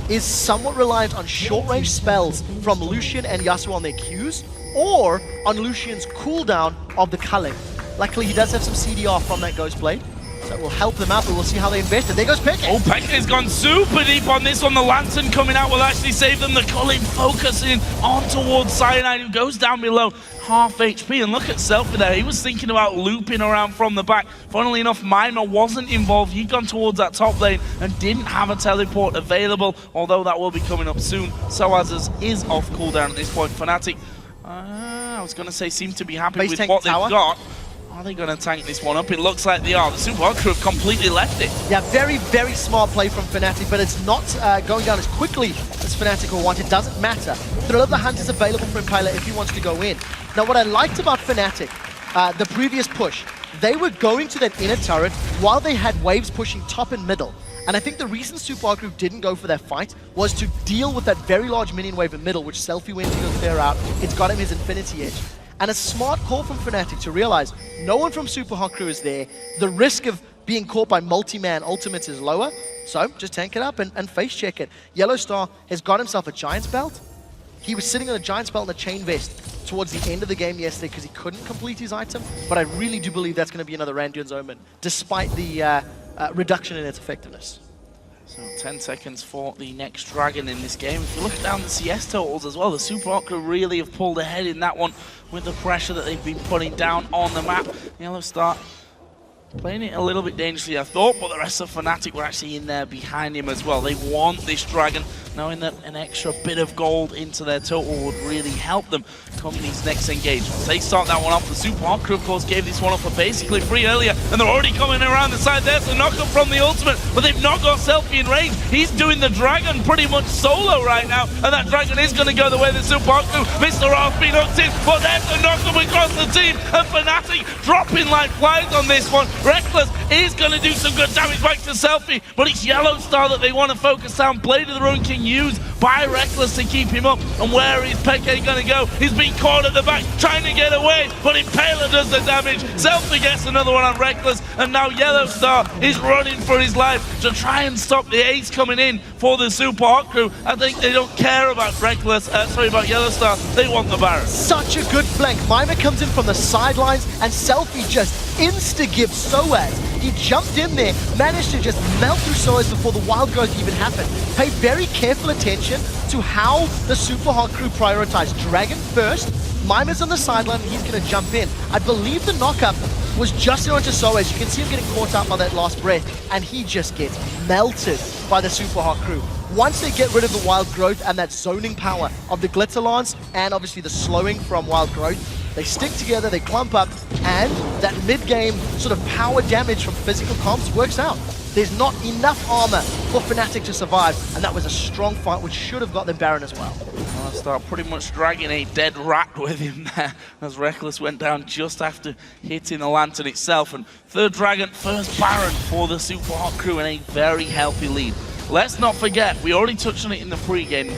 is somewhat reliant on short-range spells from Lucian and Yasuo on their Qs, or on Lucian's cooldown of the culling. Luckily, he does have some CDR from that Ghostblade, so it will help them out, but we'll see how they invest it. There goes Peke. Oh, Peke has gone super deep on this one. The Lantern coming out will actually save them. The culling focusing on towards Cyanide, who goes down below half HP. And look at Selfie there. He was thinking about looping around from the back. Funnily enough, Mima wasn't involved. He'd gone towards that top lane and didn't have a teleport available, although that will be coming up soon. Soaz is off cooldown at this point. Fnatic, I was going to say, seem to be happy with what they've got. Are they going to tank this one up? It looks like they are. The Super Hot Crew have completely left it. Yeah, very, very smart play from Fnatic, but it's not going down as quickly as Fnatic will want. It doesn't matter. Thrill of the Hunt is available for Impaler if he wants to go in. Now, what I liked about Fnatic, the previous push, they were going to that inner turret while they had waves pushing top and middle. And I think the reason Super Hot Crew didn't go for that fight was to deal with that very large minion wave in middle, which Selfie went to go clear out. It's got him his Infinity Edge. And a smart call from Fnatic to realize no one from Super Hot Crew is there. The risk of being caught by multi-man ultimates is lower. So just tank it up and face check it. Yellow Star has got himself a Giant's Belt. He was sitting on a Giant's Belt and a Chain Vest towards the end of the game yesterday because he couldn't complete his item. But I really do believe that's going to be another Randuin's Omen, despite the reduction in its effectiveness. So 10 seconds for the next Dragon in this game. If you look down the CS totals as well, the Super Hot Crew really have pulled ahead in that one with the pressure that they've been putting down on the map. Yellow Star playing it a little bit dangerously, I thought, but the rest of Fnatic were actually in there behind him as well. They want this Dragon, knowing that an extra bit of gold into their total would really help them come these next engagements. They start that one off. The Super Hot Crew, of course, gave this one up for basically free earlier, and they're already coming around the side. There's a knock-up from the ultimate, but they've not got Selfie in range. He's doing the Dragon pretty much solo right now, and that Dragon is going to go the way of the Super Hot Crew. Mr. R's been hooked in, but there's a knock-up across the team, and Fnatic dropping like flies on this one. Reckless is going to do some good damage back to Selfie, but it's Yellow Star that they want to focus on. Blade of the Ruin King being used by Reckless to keep him up. And where is Peke gonna go? He's being caught at the back, trying to get away, but Impaler does the damage. Selfie gets another one on Reckless, and now Yellow Star is running for his life to try and stop the ace coming in for the Super Hot crew. I think they don't care about about Yellow Star. They want the Baron. Such a good flank. Mima comes in from the sidelines, and Selfie just insta-gives Soaz. He jumped in there, managed to just melt through Soaz before the wild growth even happened. Pay very careful attention to how the Super Hot crew prioritize. Dragon first, Mima's on the sideline, and he's going to jump in. I believe the knockup was just onto Soaz. You can see him getting caught up by that last breath, and he just gets melted by the Super Hot crew. Once they get rid of the wild growth and that zoning power of the Glitter Lance, and obviously the slowing from wild growth, they stick together, they clump up, and that mid-game sort of power damage from physical comps works out. There's not enough armor for Fnatic to survive, and that was a strong fight which should have got them Baron as well. I'll start pretty much dragging a dead rat with him there as Reckless went down just after hitting the Lantern itself. And third Dragon, first Baron for the Super Hot crew in a very healthy lead. Let's not forget, we already touched on it in the pre-game,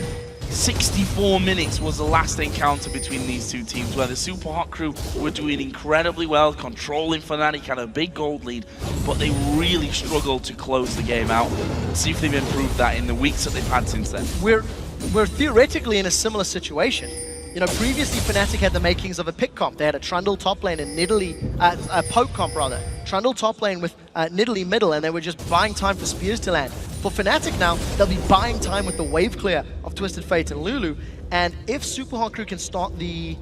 64 minutes was the last encounter between these two teams where the Super Hot crew were doing incredibly well, controlling Fnatic, had a big gold lead, but they really struggled to close the game out. Let's see if they've improved that in the weeks that they've had since then. We're theoretically in a similar situation. You know, previously Fnatic had the makings of a pick comp. They had a Trundle top lane and Nidalee, a poke comp rather. Trundle top lane with Nidalee middle, and they were just buying time for spears to land. For Fnatic now, they'll be buying time with the wave clear of Twisted Fate and Lulu. And if Super Hot crew can start the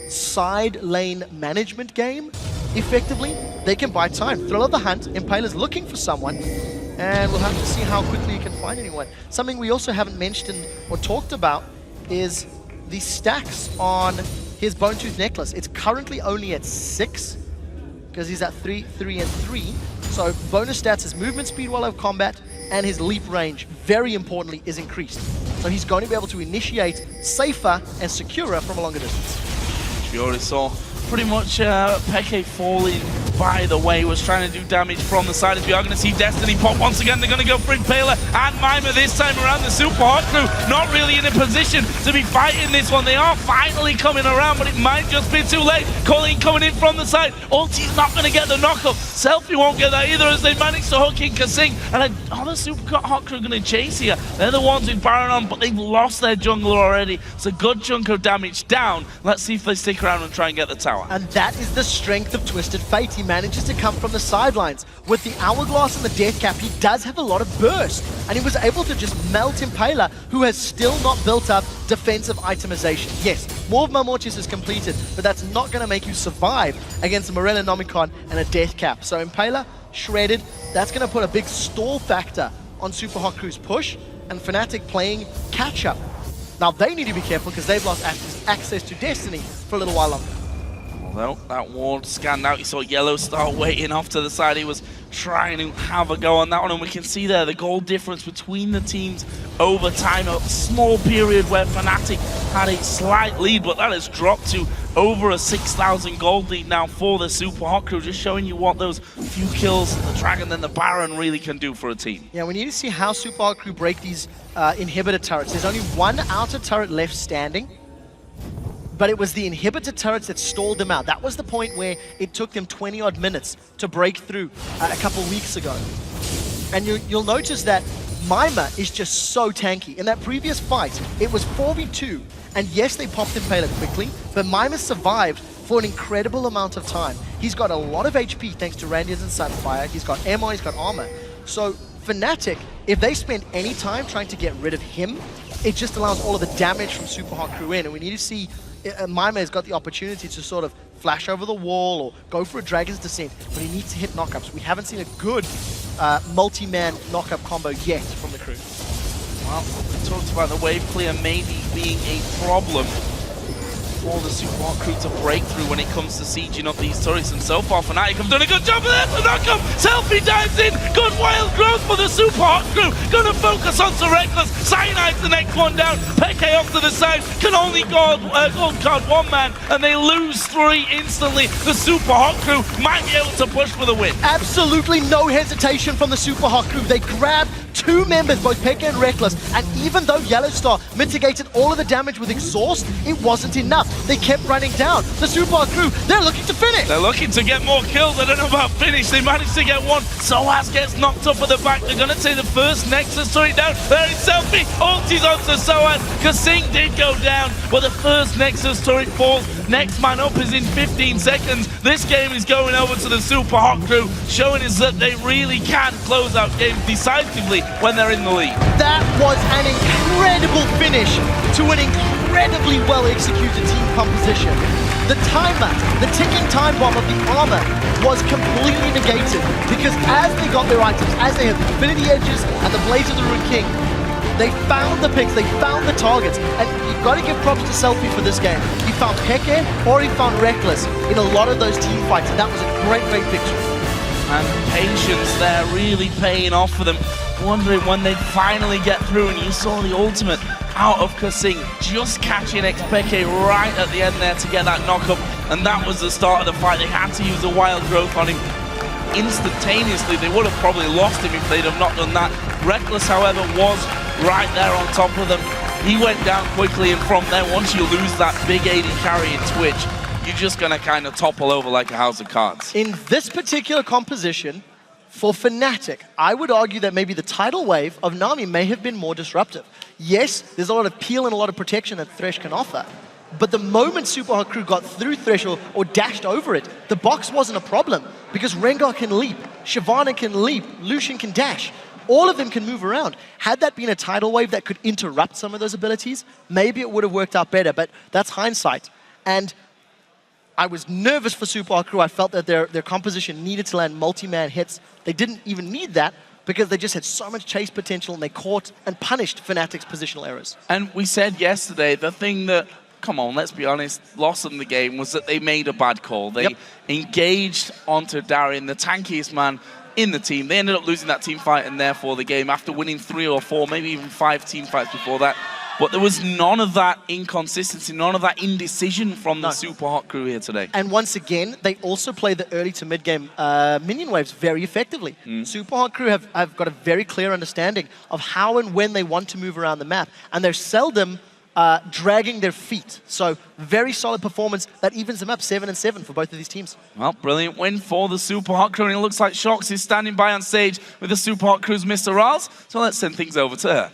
side lane management game effectively, they can buy time. Thrill of the Hunt, Impaler's looking for someone, and we'll have to see how quickly he can find anyone. Something we also haven't mentioned or talked about is the stacks on his Bone Tooth necklace. It's currently only at 6, because he's at 3, 3, and 3. So bonus stats, his movement speed while out of combat, and his leap range, very importantly, is increased. So he's going to be able to initiate safer and securer from a longer distance. We already saw pretty much Peke falling by the way, was trying to do damage from the side as we are going to see Destiny pop once again. They're going to go for Impaler and Mima this time around. The Super Hot crew not really in a position to be fighting this one. They are finally coming around, but it might just be too late. Colleen coming in from the side. Ulti's not going to get the knockup. Selfie won't get that either as they manage to hook in Kasing. And the Super Hot crew are going to chase here. They're the ones with Baron on, but they've lost their jungler already. It's a good chunk of damage down. Let's see if they stick around and try and get the tower. And that is the strength of Twisted Fate. He manages to come from the sidelines. With the Hourglass and the Death Cap, he does have a lot of burst. And he was able to just melt Impaler, who has still not built up defensive itemization. Yes, more of Malmortius is completed, but that's not going to make you survive against a Morella Nomicon and a Death Cap. So Impaler, shredded. That's going to put a big stall factor on Super Hot Crew's push, and Fnatic playing catch-up. Now they need to be careful because they've lost access to Destiny for a little while longer. Well, that ward scanned out. You saw Yellow Star waiting off to the side. He was trying to have a go on that one, and we can see there the goal difference between the teams over time. A small period where Fnatic had a slight lead, but that has dropped to over a 6,000 gold lead now for the Super Hot crew, just showing you what those few kills the Dragon and the Baron really can do for a team. Yeah, we need to see how Super Hot crew break these inhibitor turrets. There's only one outer turret left standing, but it was the inhibitor turrets that stalled them out. That was the point where it took them 20-odd minutes to break through a couple weeks ago. And you'll notice that Mima is just so tanky. In that previous fight, it was 4v2, and yes, they popped Impaler quickly, but Mima survived for an incredible amount of time. He's got a lot of HP thanks to Radiance and Sunfire. He's got ammo, he's got armor. So Fnatic, if they spend any time trying to get rid of him, it just allows all of the damage from Super Hot crew in, and we need to see Mima has got the opportunity to sort of flash over the wall or go for a Dragon's Descent, but he needs to hit knockups. We haven't seen a good multi-man knockup combo yet from the crew. Well, we talked about the wave clear maybe being a problem for the Super Hot crew to break through when it comes to sieging up these turrets, and so far Fnatic have done a good job of that. The knockup, Selfie dives in, good wild growth for the Super Hot crew, gonna focus on Reckless, Cyanide's the next one down, Peke off to the side, can only gold card one man, and they lose 3 instantly. The Super Hot crew might be able to push for the win. Absolutely no hesitation from the Super Hot crew. They grab two members, both Pekka and Reckless, and even though Yellowstar mitigated all of the damage with Exhaust, it wasn't enough. They kept running down. The Super crew, they're looking to finish. They're looking to get more kills. I don't know about finish. They managed to get one. Soaz gets knocked up at the back. They're going to take the first Nexus straight down. There is Selfie. Ultis onto Soaz. Kasing did go down, but the first Nexus turret falls. Next man up is in 15 seconds. This game is going over to the Super Hot crew, showing us that they really can close out games decisively when they're in the lead. That was an incredible finish to an incredibly well-executed team composition. The timer, the ticking time bomb of the armor was completely negated because as they got their items, as they had the Infinity Edges and the Blades of the Rune King, they found the picks, they found the targets, and you've got to give props to Selfie for this game. He found Pekka or he found Reckless in a lot of those team fights, and that was a great, great victory. And patience there really paying off for them. Wondering when they'd finally get through, and you saw the ultimate out of Kasing, just catching XPK right at the end there to get that knockup, and that was the start of the fight. They had to use a wild growth on him instantaneously. They would have probably lost him if they'd have not done that. Reckless, however, was right there on top of them. He went down quickly, and from there, once you lose that big AD carry in Twitch, you're just gonna kind of topple over like a house of cards. In this particular composition, for Fnatic, I would argue that maybe the tidal wave of Nami may have been more disruptive. Yes, there's a lot of peel and a lot of protection that Thresh can offer, but the moment Super Hot Crew got through Thresh or dashed over it, the box wasn't a problem because Rengar can leap, Shyvana can leap, Lucian can dash. All of them can move around. Had that been a tidal wave that could interrupt some of those abilities, maybe it would have worked out better, but that's hindsight. And I was nervous for Super Hot Crew. I felt that their composition needed to land multi-man hits. They didn't even need that because they just had so much chase potential, and they caught and punished Fnatic's positional errors. And we said yesterday, the thing that, come on, let's be honest, lost them the game was that they made a bad call. They engaged onto Darien, the tankiest man in the team. They ended up losing that team fight and therefore the game after winning 3 or 4, maybe even 5 team fights before that. But there was none of that inconsistency, none of that indecision from the Super Hot Crew here today. And once again, they also play the early to mid-game minion waves very effectively. Super Hot Crew have got a very clear understanding of how and when they want to move around the map, and they're seldom dragging their feet. So very solid performance that evens them up 7-7 for both of these teams. Well, brilliant win for the Super Hot Crew, and it looks like Shox is standing by on stage with the Super Hot Crew's Mr. Riles. So let's send things over to her.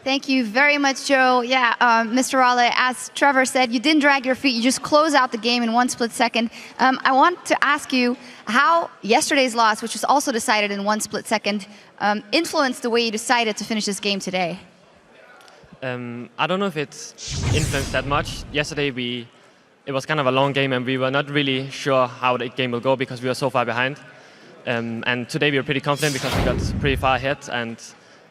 Thank you very much, Joe. Yeah, Mr. Raleigh, as Trevor said, you didn't drag your feet. You just close out the game in one split second. I want to ask you how yesterday's loss, which was also decided in one split second, influenced the way you decided to finish this game today. I don't know if it's influenced that much. Yesterday, it was kind of a long game, and we were not really sure how the game will go because we were so far behind. And today we were pretty confident because we got pretty far ahead, and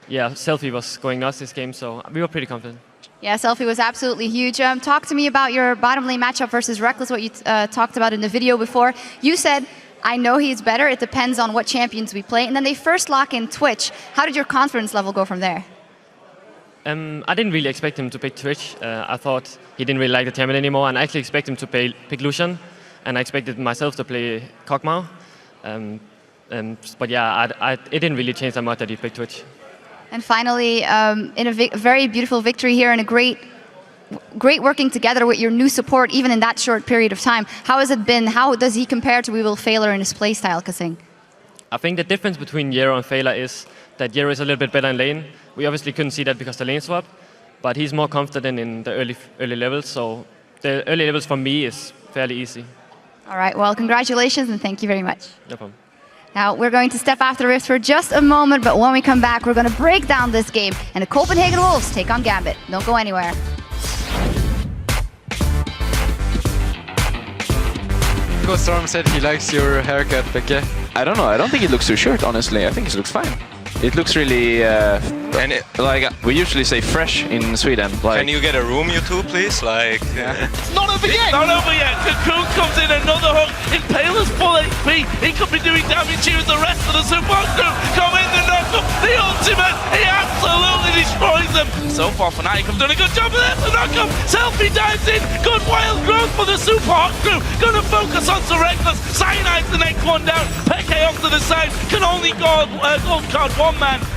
yeah, Selfie was going nuts this game, so we were pretty confident. Yeah, Selfie was absolutely huge. Talk to me about your bottom lane matchup versus Reckless, what you talked about in the video before. You said, I know he's better, it depends on what champions we play. And then they first lock in Twitch. How did your confidence level go from there? I didn't really expect him to pick Twitch. I thought he didn't really like the champion anymore, and I actually expect him to pick Lucian, and I expected myself to play Kog'Maw. But yeah, it didn't really change that much that he picked Twitch. And finally, in a very beautiful victory here and a great working together with your new support, even in that short period of time. How has it been? How does he compare to We Will Failure in his playstyle, Kasing? I think the difference between Yero and Failure is that Yero is a little bit better in lane. We obviously couldn't see that because the lane swap, but he's more confident in the early levels, so the early levels for me is fairly easy. All right, well, congratulations and thank you very much. No problem. Now, we're going to step off the Rift for just a moment, but when we come back, we're going to break down this game, and the Copenhagen Wolves take on Gambit. Don't go anywhere. Storm said he likes your haircut, Pekka. I don't know. I don't think it looks too short, honestly. I think it looks fine. It looks really, like we usually say fresh in Sweden. Like, can you get a room, you two, please? Like, It's not over yet! Not over yet. Cocoon comes in, another hook. Impaler's full HP. He could be doing damage here as the rest of the Super Crew come in the knock-up. The ultimate, he absolutely destroys them. so far, Fnatic have done a good job of this. The knockup, Selfie dives in. Good wild growth for the Super Hawk crew. Gonna focus on Reckless. Cyanide's the next one down. Peke off to the side. Can only gold card one man.